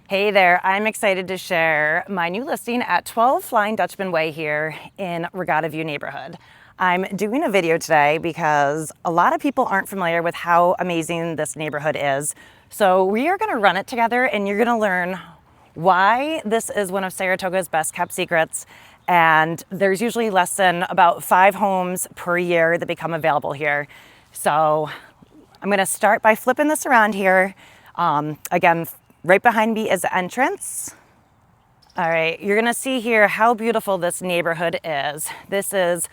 Hey there, I'm excited to share my new listing at 12 Flying Dutchman Way here in Regatta View neighborhood. I'm doing a video today because a lot of people aren't familiar with how amazing this neighborhood is. So we are gonna run it together and you're gonna learn why this is one of Saratoga's best kept secrets. And there's usually less than about 5 homes per year that become available here. So I'm gonna start by flipping this around here. Again, right behind me is the entrance. All right, you're gonna see here how beautiful this neighborhood is. This is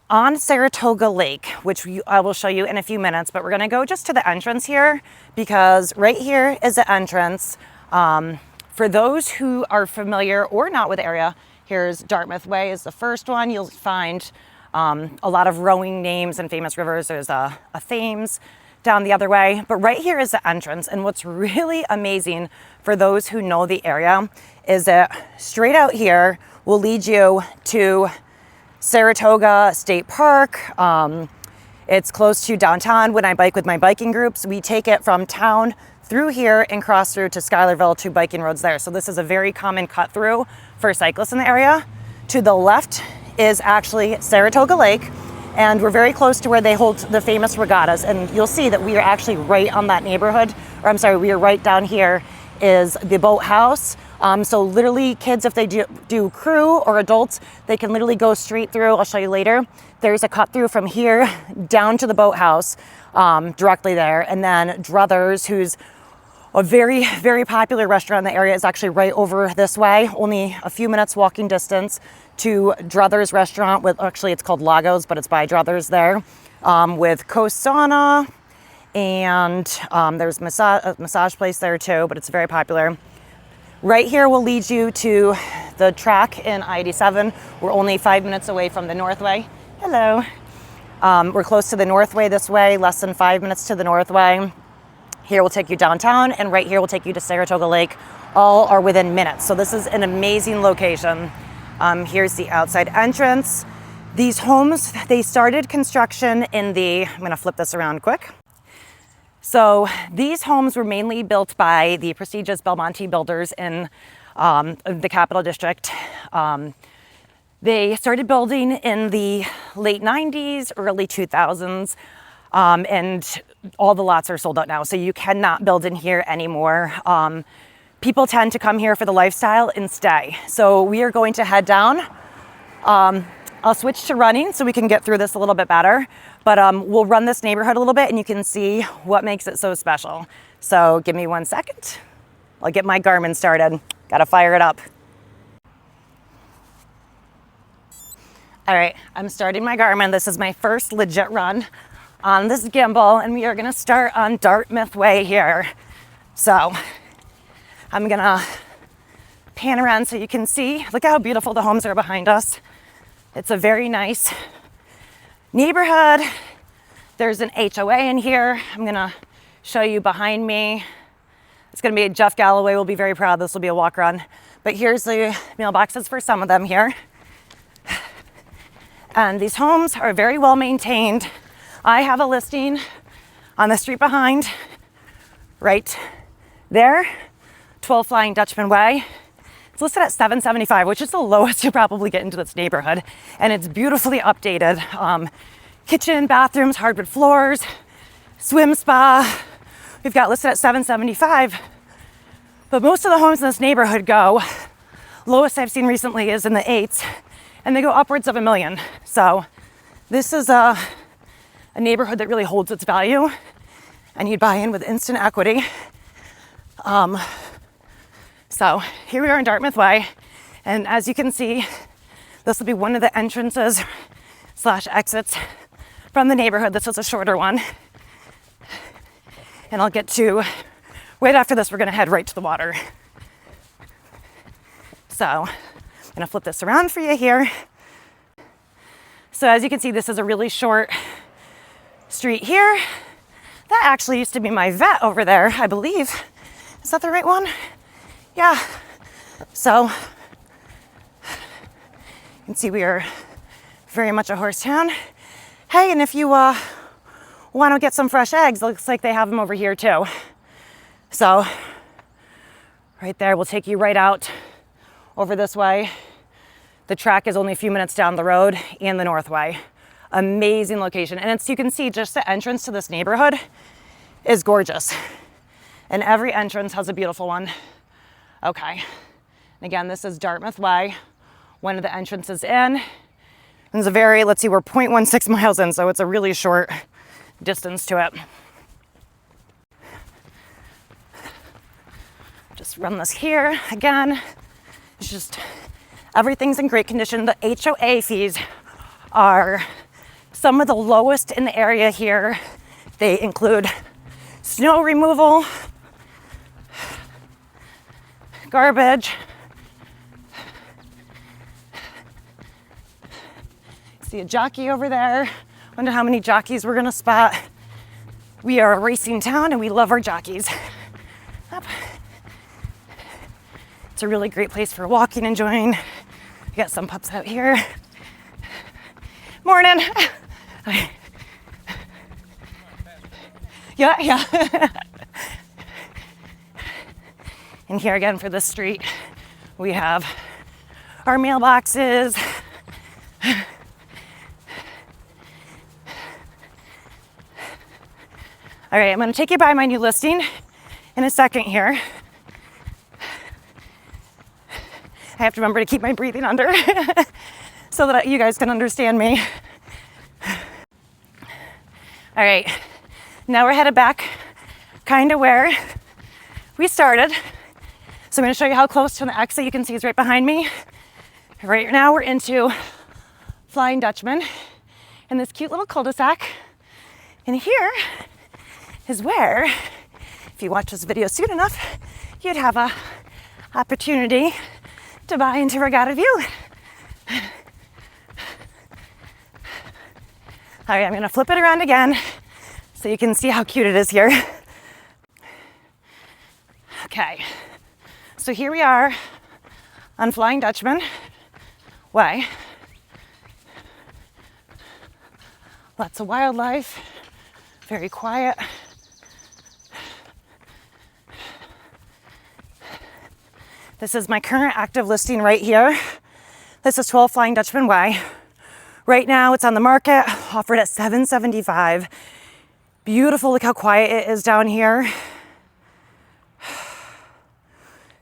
on Saratoga Lake, which I will show you in a few minutes, but we're gonna go just to the entrance here because right here is the entrance. For those who are familiar or not with the area, here's Dartmouth Way is the first one. You'll find a lot of rowing names and famous rivers. There's a Thames down the other way, but right here is the entrance. And what's really amazing for those who know the area is that straight out here will lead you to Saratoga State Park. It's close to downtown. When I bike with my biking groups, we take it from town through here and cross through to Schuylerville to biking roads there. So this is a very common cut through for cyclists in the area. To the left is actually Saratoga Lake, and we're very close to where they hold the famous regattas. And you'll see that we are actually right on that neighborhood, or I'm sorry, we are right down here is the boathouse. So literally kids, if they do crew or adults, they can literally go straight through. I'll show you later. There's a cut through from here down to the boathouse directly there. And then Druthers, who's a very, very popular restaurant in the area, is actually right over this way, only a few minutes walking distance to Druthers restaurant with, actually it's called Lago's, but it's by Druthers there, with Sauna, and there's a massage place there too, but it's very popular. Right here will lead you to the track in I-87. We're only 5 minutes away from the Northway. Hello. We're close to the Northway this way, less than 5 minutes to the Northway. Here will take you downtown, and right here will take you to Saratoga Lake. All are within minutes. So this is an amazing location. Here's the outside entrance. These homes, they started construction in the, I'm gonna flip this around quick. So these homes were mainly built by the prestigious Belmonte builders in the Capital District. They started building in the late 90s, early 2000s. And all the lots are sold out now, so you cannot build in here anymore. People tend to come here for the lifestyle and stay. So we are going to head down. I'll switch to running so we can get through this a little bit better, but we'll run this neighborhood a little bit and you can see what makes it so special. So give me 1 second. I'll get my Garmin started. Gotta fire it up. All right, I'm starting my Garmin. This is my first legit run on this gimbal, and we are gonna start on Dartmouth Way here. So I'm gonna pan around so you can see. Look how beautiful the homes are behind us. It's a very nice neighborhood. There's an HOA in here. I'm gonna show you behind me. It's gonna be Jeff Galloway will be very proud. This will be a walk run. But here's the mailboxes for some of them here. And these homes are very well maintained. I have a listing on the street behind, right there, 12 Flying Dutchman Way. It's listed at $775, which is the lowest you'll probably get into this neighborhood. And it's beautifully updated. Kitchen, bathrooms, hardwood floors, swim spa. We've got listed at $775. But most of the homes in this neighborhood go, lowest I've seen recently is in the 8s, and they go upwards of $1 million. So this is a neighborhood that really holds its value, and you'd buy in with instant equity. So here we are in Dartmouth Way, and as you can see, this will be one of the entrances / exits from the neighborhood. This is a shorter one, and I'll get to, right after this, we're gonna head right to the water. So I'm gonna flip this around for you here. So as you can see, this is a really short street here. That actually used to be my vet over there, I believe. Is that the right one? Yeah. So you can see we are very much a horse town. Hey, and if you want to get some fresh eggs, looks like they have them over here too. So right there will take you right out over this way. The track is only a few minutes down the road and the north way. Amazing location. And you can see just the entrance to this neighborhood is gorgeous. And every entrance has a beautiful one. Okay. And again, this is Dartmouth Way, one of the entrances in. And it's a very, let's see, we're 0.16 miles in, so it's a really short distance to it. Just run this here again. It's just, everything's in great condition. The HOA fees are some of the lowest in the area here. They include snow removal, garbage, see a jockey over there. Wonder how many jockeys we're gonna spot. We are a racing town and we love our jockeys. Up. It's a really great place for walking, enjoying. We got some pups out here. Morning. Yeah. And here again for this street, we have our mailboxes. All right, I'm gonna take you by my new listing in a second here. I have to remember to keep my breathing under so that you guys can understand me. All right, now we're headed back kind of where we started. So I'm gonna show you how close to the exit you can see is right behind me. Right now we're into Flying Dutchman in this cute little cul-de-sac. And here is where, if you watch this video soon enough, you'd have a opportunity to buy into Regatta View. All right, I'm gonna flip it around again so you can see how cute it is here. Okay, so here we are on Flying Dutchman Way. Lots of wildlife, very quiet. This is my current active listing right here. This is 12 Flying Dutchman Way. Right now it's on the market, offered at $775. Beautiful, look how quiet it is down here.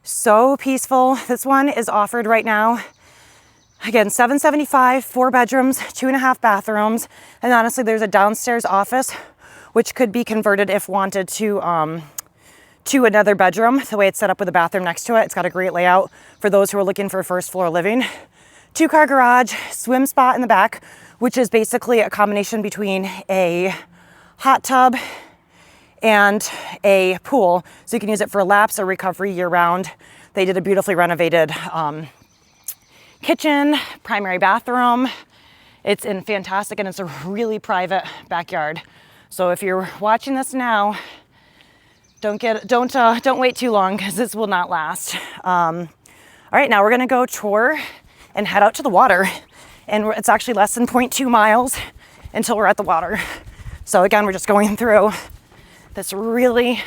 So peaceful. This one is offered right now. Again, $775, 4 bedrooms, 2.5 bathrooms. And honestly, there's a downstairs office, which could be converted if wanted to another bedroom, the way it's set up with a bathroom next to it. It's got a great layout for those who are looking for first floor living. 2-car garage, swim spot in the back, which is basically a combination between a hot tub and a pool. So you can use it for laps or recovery year round. They did a beautifully renovated kitchen, primary bathroom. It's in fantastic, and it's a really private backyard. So if you're watching this now, don't wait too long, because this will not last. All right, now we're gonna go tour and head out to the water. And it's actually less than 0.2 miles until we're at the water. So again, we're just going through this really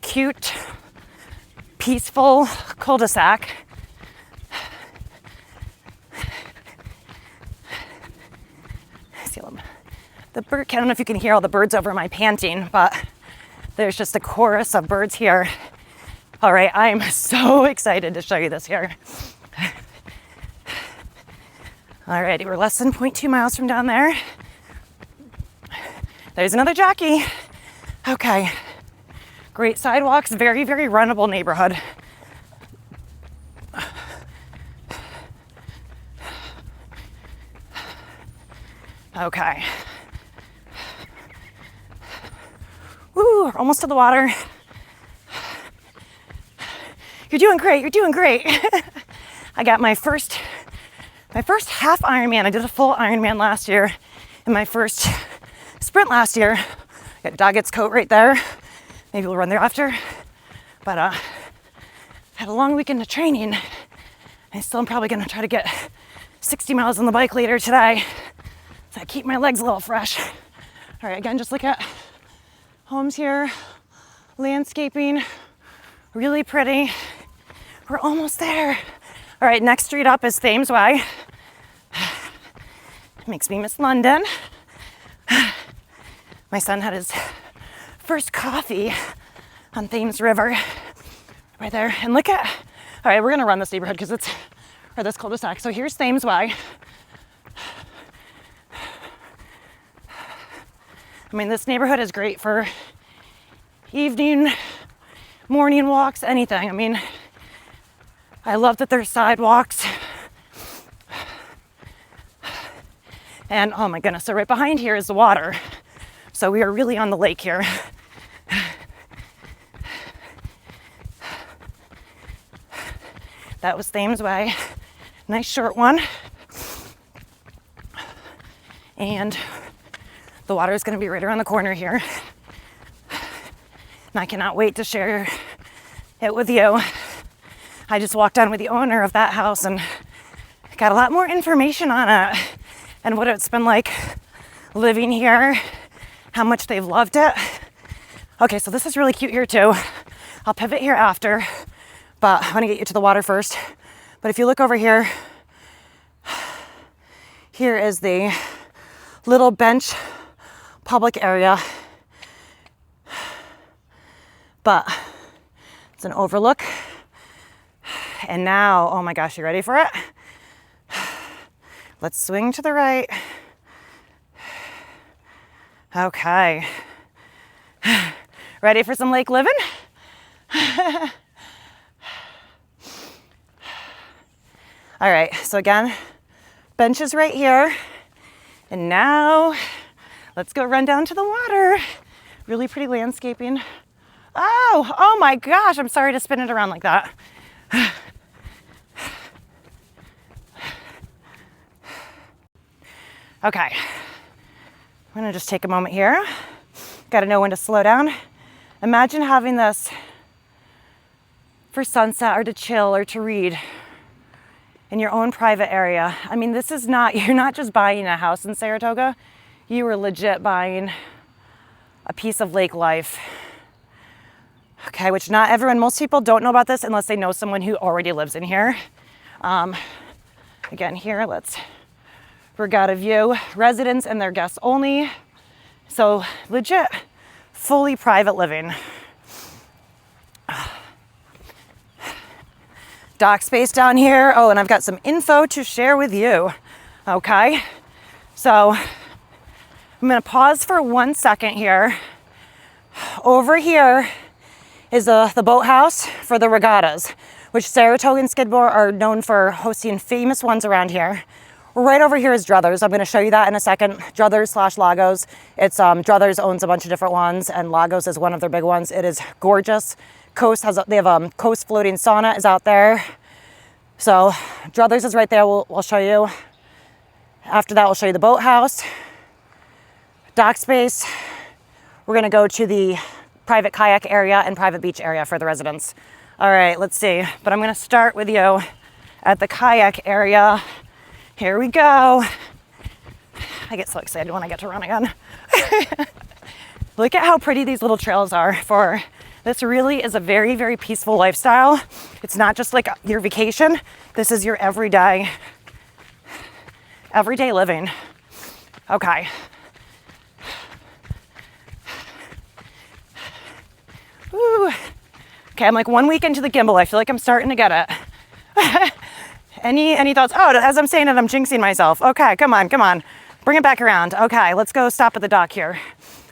cute, peaceful cul-de-sac. See them. The bird, I don't know if you can hear all the birds over my panting, but there's just a chorus of birds here. All right, I'm so excited to show you this here. All righty, we're less than 0.2 miles from down there. There's another jockey. Okay, great sidewalks, very, very runnable neighborhood. Okay. Woo, we're almost to the water. You're doing great, you're doing great. I got my first half Ironman. I did a full Ironman last year, and my first sprint last year. Got Doggett's coat right there. Maybe we'll run there after. But had a long weekend of training. I still am probably gonna try to get 60 miles on the bike later today, so I keep my legs a little fresh. All right, again, just look at homes here, landscaping, Really pretty. We're almost there. All right, next street up is Thames Way. Makes me miss London. My son had his first coffee on Thames River right there. And look at, all right, we're gonna run this neighborhood because it's, or this cul-de-sac. So here's Thames Way. I mean, this neighborhood is great for evening, morning walks, anything. I mean, I love that there's sidewalks. And oh my goodness, so right behind here is the water. So we are really on the lake here. That was Thames Way. Nice short one. And the water is going to be right around the corner here. And I cannot wait to share it with you. I just walked on with the owner of that house and got a lot more information on it and what it's been like living here, how much they've loved it. Okay, so this is really cute here too. I'll pivot here after, but I want to get you to the water first. But if you look over here, here is the little bench public area, but it's an overlook. And now, oh my gosh, you ready for it? Let's swing to the right. Okay. Ready for some lake living? All right, so again, benches right here. And now let's go run down to the water. Really pretty landscaping. Oh my gosh, I'm sorry to spin it around like that. Okay, I'm gonna just take a moment here. Gotta know when to slow down. Imagine having this for sunset or to chill or to read in your own private area. I mean, this is not, you're not just buying a house in Saratoga, you are legit buying a piece of lake life. Okay, which not everyone, most people don't know about this unless they know someone who already lives in here. Again, here, let's Regatta View, residents and their guests only. So legit, fully private living. Dock space down here. Oh, and I've got some info to share with you. Okay, so I'm gonna pause for 1 second here. Over here is the boathouse for the regattas, which Saratoga and Skidmore are known for hosting famous ones around here. Right over here is Druthers. I'm going to show you that in a second. Druthers / Lagos. It's Druthers owns a bunch of different ones, and Lagos is one of their big ones. It is gorgeous. They have coast floating sauna is out there. So Druthers is right there. We'll show you. After that, we'll show you the boathouse, dock space. We're going to go to the private kayak area and private beach area for the residents. All right, let's see. But I'm going to start with you at the kayak area. Here we go. I get so excited when I get to run again. Look at how pretty these little trails are for, this really is a very, very peaceful lifestyle. It's not just like your vacation. This is your everyday living. Okay. Woo. Okay, I'm like 1 week into the gimbal. I feel like I'm starting to get it. Any thoughts? Oh, as I'm saying it, I'm jinxing myself. Okay, come on. Bring it back around. Okay, let's go stop at the dock here.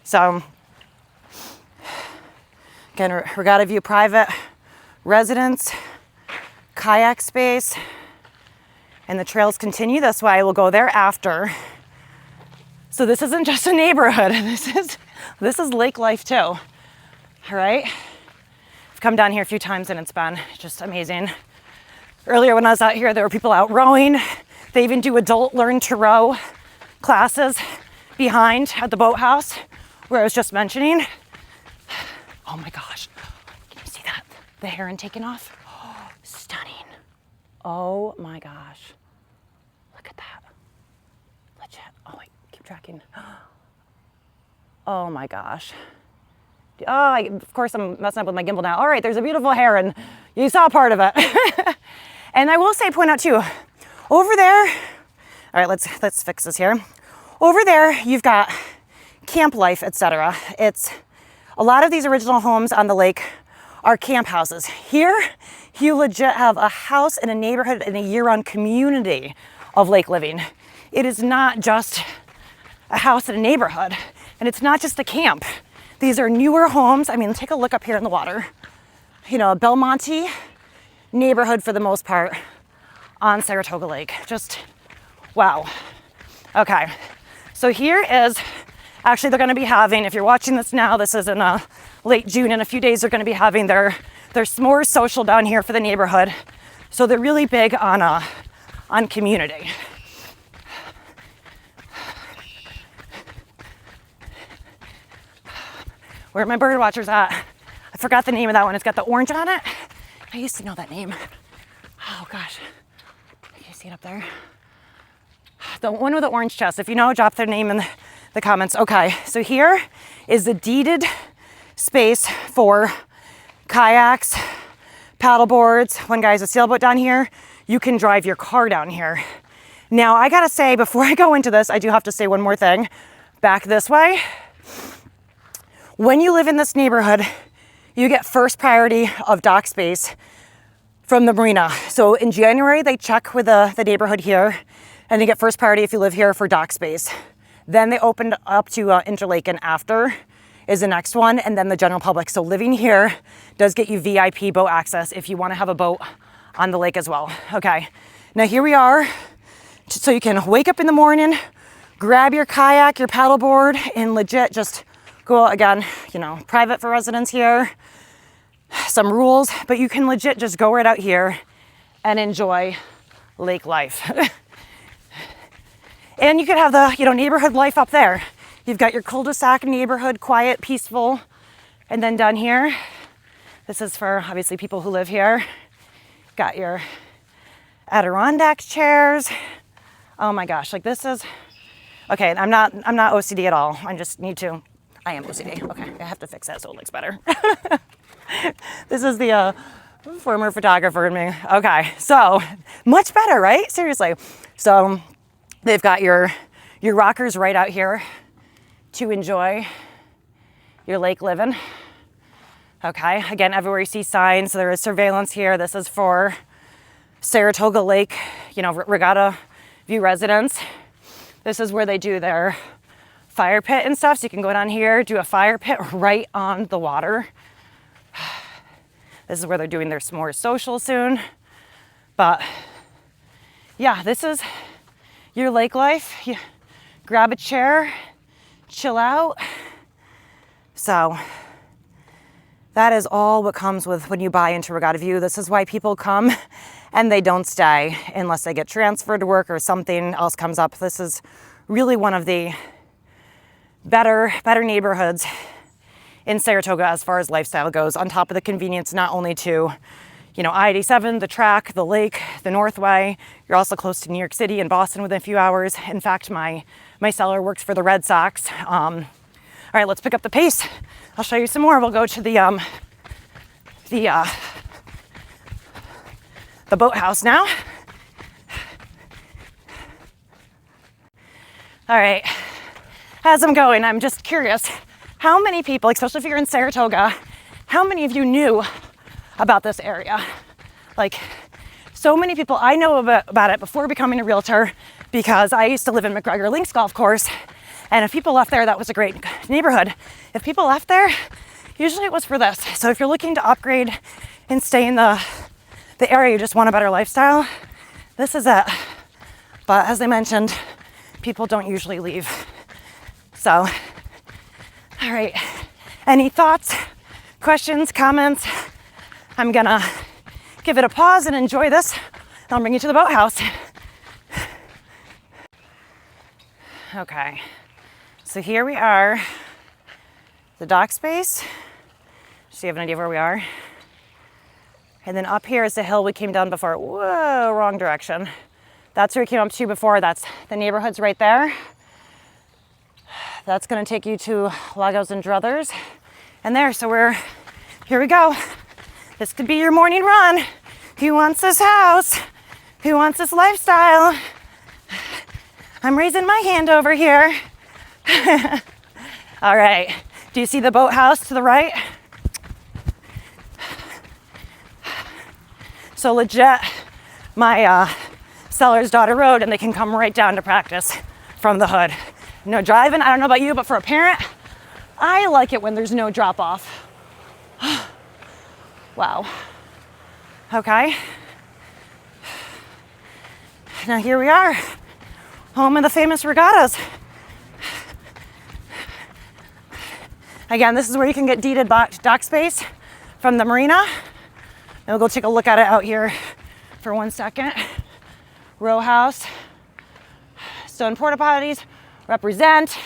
So, again, Regatta View private residence, kayak space, and the trails continue this way. We'll go there after. So this isn't just a neighborhood. This is lake life too. All right. I've come down here a few times and it's been just amazing. Earlier when I was out here, there were people out rowing. They even do adult learn to row classes behind at the boathouse where I was just mentioning. Oh my gosh, can you see that? The heron taking off? Oh, stunning. Oh my gosh, look at that. Legit, oh wait, keep tracking. Oh my gosh. Of course I'm messing up with my gimbal now. All right, there's a beautiful heron. You saw part of it. And I will say, point out too, over there, all right, let's fix this here. Over there, you've got camp life, etc. It's a lot of these original homes on the lake are camp houses. Here, you legit have a house in a neighborhood in a year-round community of lake living. It is not just a house in a neighborhood, and it's not just a camp. These are newer homes. I mean, take a look up here in the water. You know, a Belmonte neighborhood for the most part on Saratoga Lake. Just wow. Okay, so here is, actually they're gonna be having, if you're watching this now, this is in late June, in a few days they're gonna be having their s'mores social down here for the neighborhood. So they're really big on community. Where are my bird watchers at? I forgot the name of that one. It's got the orange on it. I used to know that name. Oh gosh. Can you see it up there? The one with the orange chest. If you know, drop their name in the comments. Okay, so here is the deeded space for kayaks, paddle boards. One guy has a sailboat down here. You can drive your car down here. Now, I gotta say, before I go into this, I do have to say one more thing. Back this way. When you live in this neighborhood, you get first priority of dock space from the marina. So in January, they check with the neighborhood here, and they get first priority if you live here for dock space. Then they opened up to Interlake, and after is the next one, and then the general public. So living here does get you VIP boat access if you want to have a boat on the lake as well. Okay, now here we are. So you can wake up in the morning, grab your kayak, your paddleboard, and legit just go out again, you know, private for residents here. Some rules, but you can legit just go right out here and enjoy lake life. And you could have the, you know, neighborhood life up there. You've got your cul-de-sac neighborhood, quiet, peaceful. And then down here, this is for obviously people who live here. Got your Adirondack chairs. Oh my gosh, like this is, okay, I'm not OCD at all. I just need to, I am OCD. Okay, I have to fix that so it looks better. This is the former photographer in me. Okay, so much better, right? Seriously. So they've got your rockers right out here to enjoy your lake living. Okay, again, everywhere you see signs, there is surveillance here. This is for Saratoga Lake, you know, Regatta View residents. This is where they do their fire pit and stuff. So you can go down here, do a fire pit right on the water. This is where they're doing their s'mores social soon. But yeah, this is your lake life. You grab a chair, chill out. So that is all what comes with when you buy into Regatta View. This is why people come and they don't stay unless they get transferred to work or something else comes up. This is really one of the better neighborhoods in Saratoga as far as lifestyle goes, on top of the convenience not only to, you know, I-87, the track, the lake, the Northway. You're also close to New York City and Boston within a few hours. In fact, my seller works for the Red Sox. All right, let's pick up the pace. I'll show you some more. We'll go to the boathouse now. All right, as I'm going, I'm just curious, how many people, especially if you're in Saratoga, how many of you knew about this area? Like, so many people, I know about it before becoming a realtor because I used to live in McGregor Links Golf Course, and if people left there, that was a great neighborhood. If people left there, usually it was for this. So if you're looking to upgrade and stay in the area, you just want a better lifestyle, this is it. But as I mentioned, people don't usually leave. So, all right, any thoughts, questions, comments? I'm gonna give it a pause and enjoy this. I'll bring you to the boathouse. Okay, so here we are, the dock space. So you have an idea of where we are. And then up here is the hill we came down before. Whoa, wrong direction. That's where we came up to before. That's the neighborhood's right there. That's gonna take you to Lagos and Druthers. And there, so here we go. This could be your morning run. Who wants this house? Who wants this lifestyle? I'm raising my hand over here. All right, do you see the boathouse to the right? So legit, my seller's daughter rode, and they can come right down to practice from the hood. No driving, I don't know about you, but for a parent, I like it when there's no drop off. Wow. Okay. Now here we are, home of the famous regattas. Again, this is where you can get deeded dock space from the marina. And we'll go take a look at it out here for 1 second. Row house, stone porta potties represent.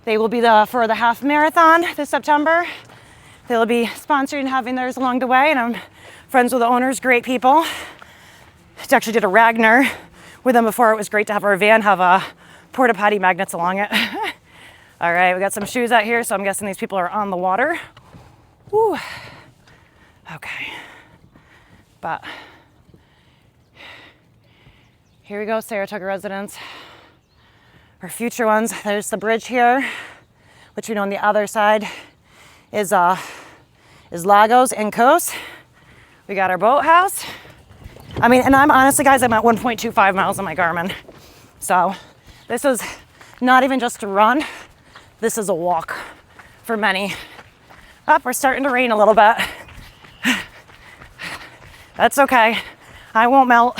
They will be for the half marathon this September. They will be sponsoring having theirs along the way, and I'm friends with the owners, great people. I actually did a Ragnar with them before. It was great to have our van have porta potty magnets along it. All right, we got some shoes out here, so I'm guessing these people are on the water. Woo. Okay. But here we go, Saratoga residents, or future ones. There's the bridge here, which we know on the other side is Lagos and Coast. We got our boathouse. I mean, and I'm honestly, guys, I'm at 1.25 miles on my Garmin. So this is not even just a run. This is a walk for many. Oh, we're starting to rain a little bit. That's okay. I won't melt.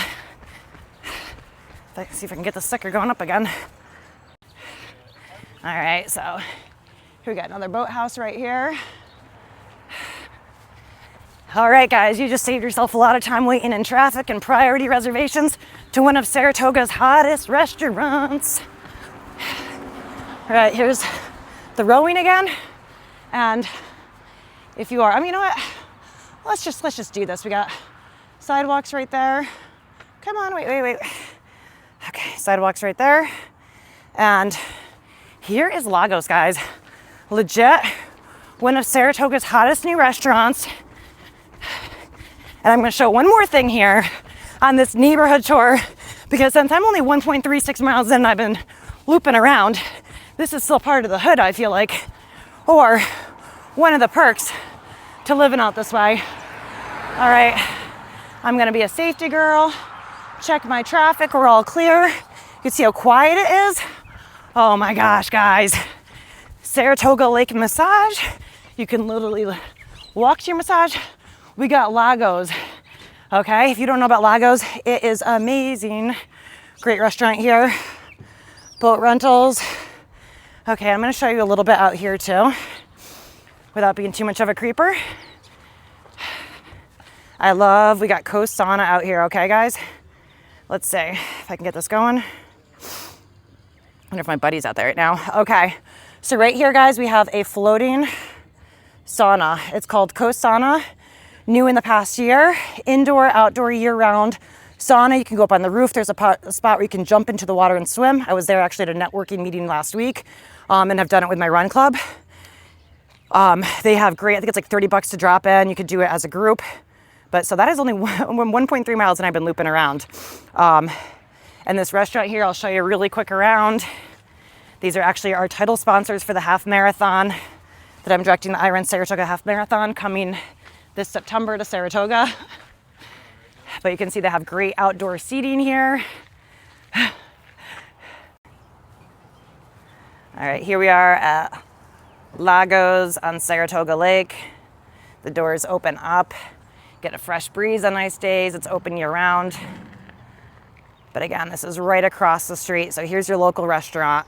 Let's see if I can get the sticker going up again. All right, so here we got another boathouse right here. All right, guys, you just saved yourself a lot of time waiting in traffic and priority reservations to one of Saratoga's hottest restaurants. All right, here's the rowing again. And if you are, I mean, you know what? Let's just do this. We got sidewalks right there. Come on, wait. Okay, sidewalks right there. And here is Lagos, guys. Legit, one of Saratoga's hottest new restaurants. And I'm gonna show one more thing here on this neighborhood tour, because since I'm only 1.36 miles in, I've been looping around. This is still part of the hood, I feel like, or one of the perks to living out this way. All right, I'm gonna be a safety girl. Check my traffic, we're all clear. You can see how quiet it is. Oh my gosh, guys. Saratoga Lake massage. You can literally walk to your massage. We got Lagos, okay? If you don't know about Lagos, it is amazing. Great restaurant here. Boat rentals. Okay, I'm gonna show you a little bit out here too, without being too much of a creeper. We got Coast Sauna out here, okay, guys? Let's see if I can get this going. I wonder if my buddy's out there right now. Okay, so right here, guys, we have a floating sauna. It's called Coast Sauna, new in the past year. Indoor, outdoor, year-round sauna. You can go up on the roof. There's a spot where you can jump into the water and swim. I was there actually at a networking meeting last week, and I've done it with my run club. They have great, I think it's like $30 to drop in. You could do it as a group. But so that is only 1.3 miles, and I've been looping around. And this restaurant here, I'll show you really quick around. These are actually our title sponsors for the half marathon that I'm directing, the Iron Saratoga Half Marathon, coming this September to Saratoga. But you can see they have great outdoor seating here. All right, here we are at Lagos on Saratoga Lake. The doors open up. Get a fresh breeze on nice days. It's open year round. But again, this is right across the street. So here's your local restaurant.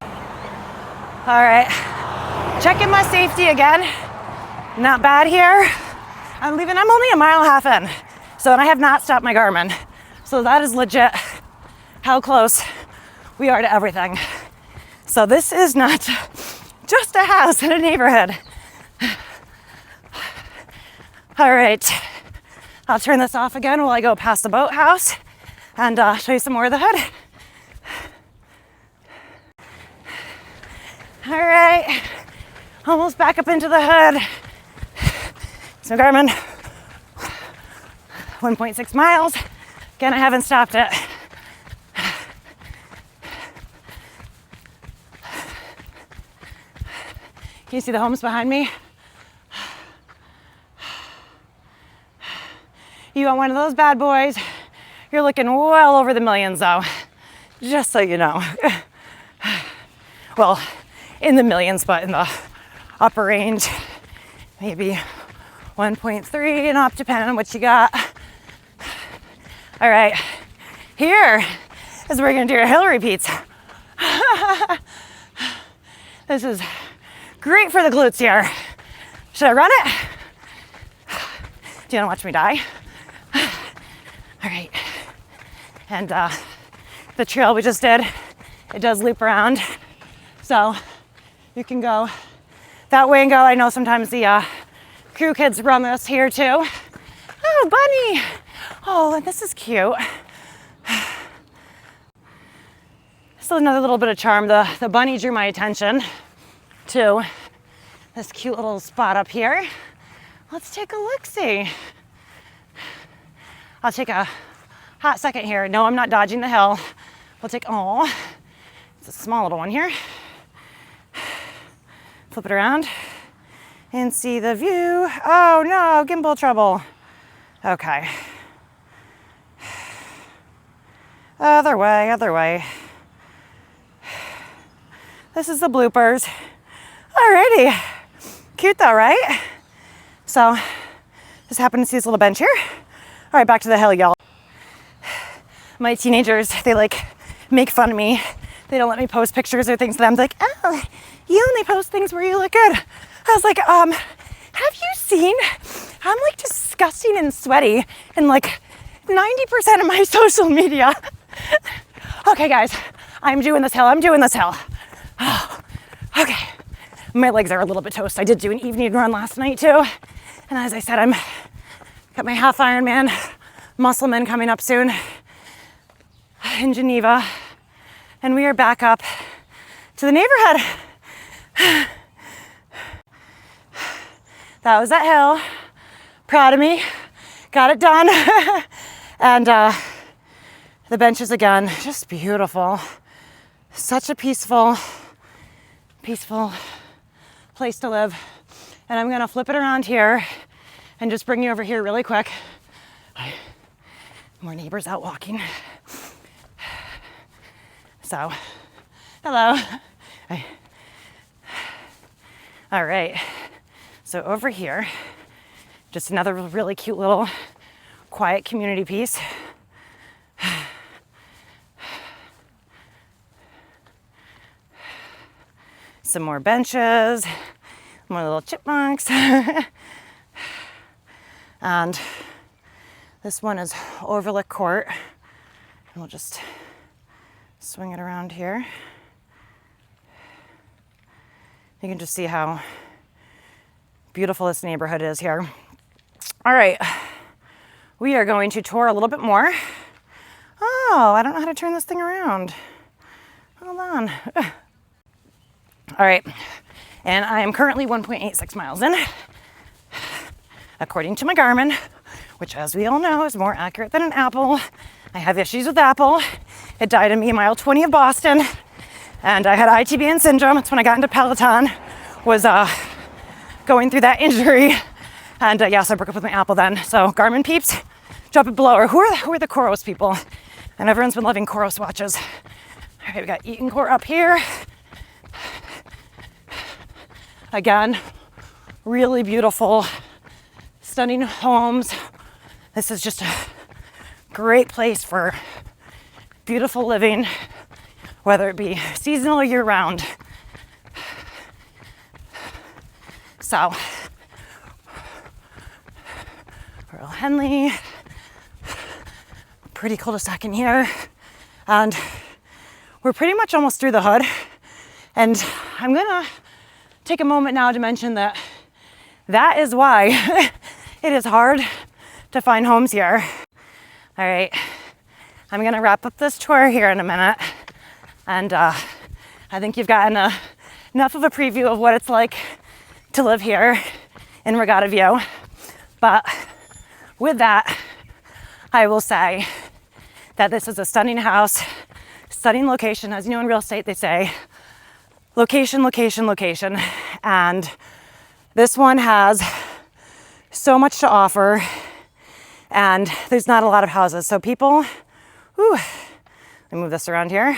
All right, checking my safety again. Not bad here. I'm only a mile and a half in. So, and I have not stopped my Garmin. So that is legit how close we are to everything. So this is not just a house in a neighborhood. All right, I'll turn this off again while I go past the boathouse and show you some more of the hood. All right, Almost back up into the hood. So Garmin, 1.6 miles. Again, I haven't stopped it. Can you see the homes behind me? You want one of those bad boys, you're looking well over the millions though, just so you know. Well, in the millions, but in the upper range, maybe 1.3 and up, depending on what you got. All right, here is where we're gonna do our hill repeats. This is great for the glutes here. Should I run it? Do you wanna watch me die? All right, and the trail we just did, it does loop around. So you can go that way and go. I know sometimes the crew kids run this here too. Oh, bunny. Oh, this is cute. So another little bit of charm. The bunny drew my attention to this cute little spot up here. Let's take a look-see. I'll take a hot second here. No, I'm not dodging the hill. We'll take, oh, it's a small little one here. Flip it around and see the view. Oh no, gimbal trouble. Okay. Other way, other way. This is the bloopers. Alrighty. Cute though, right? So, just happened to see this little bench here. All right, back to the hill, y'all. My teenagers, they like make fun of me. They don't let me post pictures or things to them. They're like, oh, you only post things where you look good. I was like, have you seen? I'm like disgusting and sweaty in like 90% of my social media. Okay, guys, I'm doing this hill. I'm doing this hill. Oh, okay. My legs are a little bit toast. I did do an evening run last night too. And as I said, I'm got my half Ironman Muscleman coming up soon in Geneva. And we are back up to the neighborhood. That was that hill. Proud of me. Got it done. And the benches again, just beautiful. Such a peaceful place to live. And I'm gonna flip it around here and just bring you over here really quick. More neighbors out walking. So, hello. Hi. All right, so over here, just another really cute little quiet community piece. Some more benches, more little chipmunks. And this one is overlook court. And we'll just swing it around here. You can just see how beautiful this neighborhood is here. All right, we are going to tour a little bit more. Oh, I don't know how to turn this thing around. Hold on. All right, and I am currently 1.86 miles in, according to my Garmin, which, as we all know, is more accurate than an Apple. I have issues with Apple. It died in me mile 20 of Boston, and I had ITBN syndrome. That's when I got into Peloton, was going through that injury. And yes, I broke up with my Apple then. So Garmin peeps, drop it below. Or who are the Coros people? And everyone's been loving Coros watches. All right, we got Eaton Court up here. Again, really beautiful, stunning homes. This is just a great place for beautiful living, whether it be seasonal or year-round. So, Earl Henley, pretty cul-de-sac in here, and we're pretty much almost through the hood. And I'm gonna take a moment now to mention that is why it is hard to find homes here. All right, I'm gonna wrap up this tour here in a minute, and I think you've gotten enough of a preview of what it's like to live here in Regatta View. But with that, I will say that this is a stunning house, stunning location. As you know, in real estate, they say location, location, location. And this one has so much to offer, and there's not a lot of houses. So people, let me move this around here.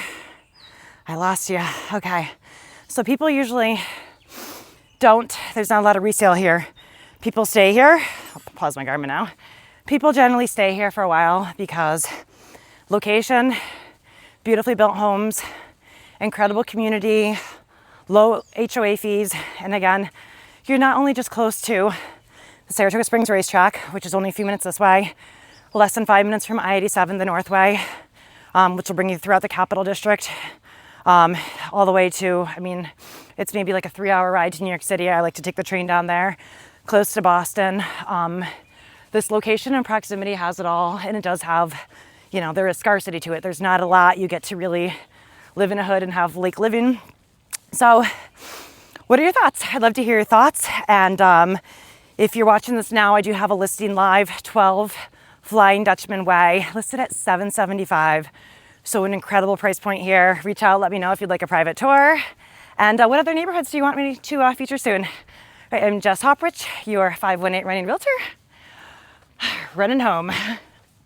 I lost you. Okay. So people usually there's not a lot of resale here. People stay here. I'll pause my garment now. People generally stay here for a while because location, beautifully built homes, incredible community, low HOA fees. And again, you're not only just close to the Saratoga Springs racetrack, which is only a few minutes this way, less than 5 minutes from I-87, the North Way, which will bring you throughout the Capital District, all the way to, I mean, it's maybe like a 3-hour ride to New York City. I like to take the train down there, close to Boston. This location and proximity has it all, and it does have, you know, there is scarcity to it. There's not a lot. You get to really live in a hood and have lake living. So what are your thoughts? I'd love to hear your thoughts. And if you're watching this now, I do have a listing live, 12 Flying Dutchman Way, listed at $775. So an incredible price point here. Reach out, let me know if you'd like a private tour. And what other neighborhoods do you want me to feature soon? All right, I'm Jess Hopprich, your 518 running realtor, running home.